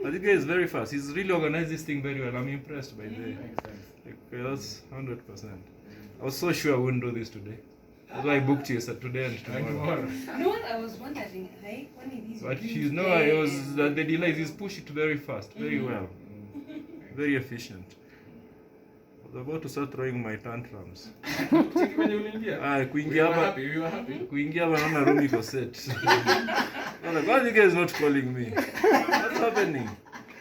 But the guy is very fast. He's really organized this thing very well. I'm impressed by the Makes sense. like, that's 100%. I was so sure I wouldn't do this today. That's why I booked you today and tomorrow. No, I was wondering, hey, when it is. But you know, it was the delays. He's pushed it very fast, very well, very efficient. I was about to start throwing my tantrums. We were happy. Kuingia hapa naona room iko set. Like, why are you guys not calling me? What's happening?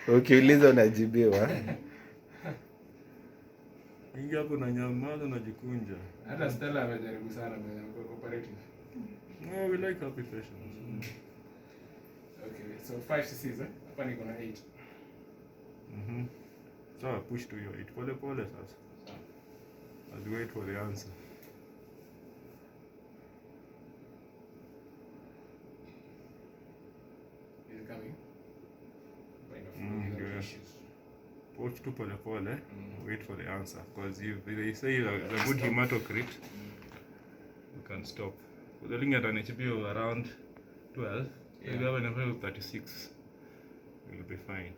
Ukiuliza unajibiwa. Ingia hapo na nyamaza unajikunja. Hata Stella amejaribu sana kwa cooperative. No, we like happy patients. Okay, so 5 cc's, eh? Hapa niko na 8. So I push to your 8. Pole sasa. As we wait for the answer. Is it coming? Yeah. Push to pole. Wait for the answer. Because if they say the good hematocrit, we can stop. We're looking at an HbO around 12. Yeah. If you have an level of 36, we'll be fine.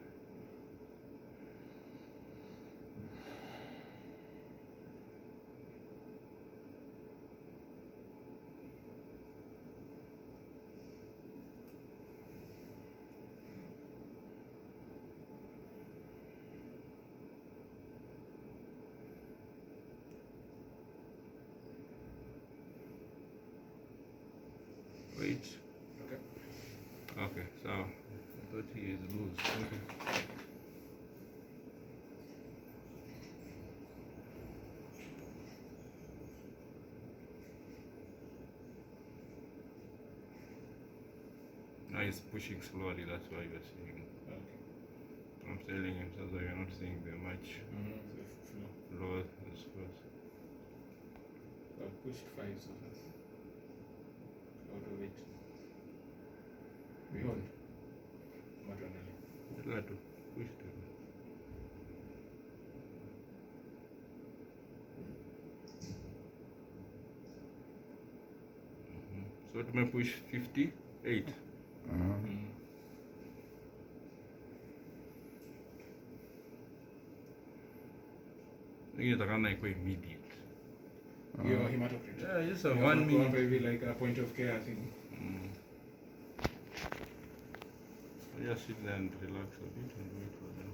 Wait. Okay, so 30 is loose. Okay. Now he's pushing slowly, that's why you're seeing. Okay. I'm telling him so that you're not seeing the much lower as first. So I've pushed 5 so far. Out of 8. We hold. Try to push to. So it may push 58. Inatakana iko immediate. Your hematocrit. Yeah, just a You 1 have to go minute. maybe like a point of care thing. Just sit there and relax a bit and wait for them.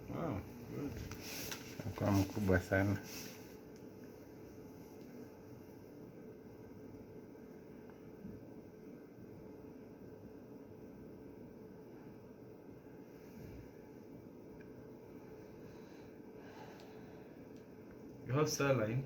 Wow, good. Kwa mkubwa sana. You have saline.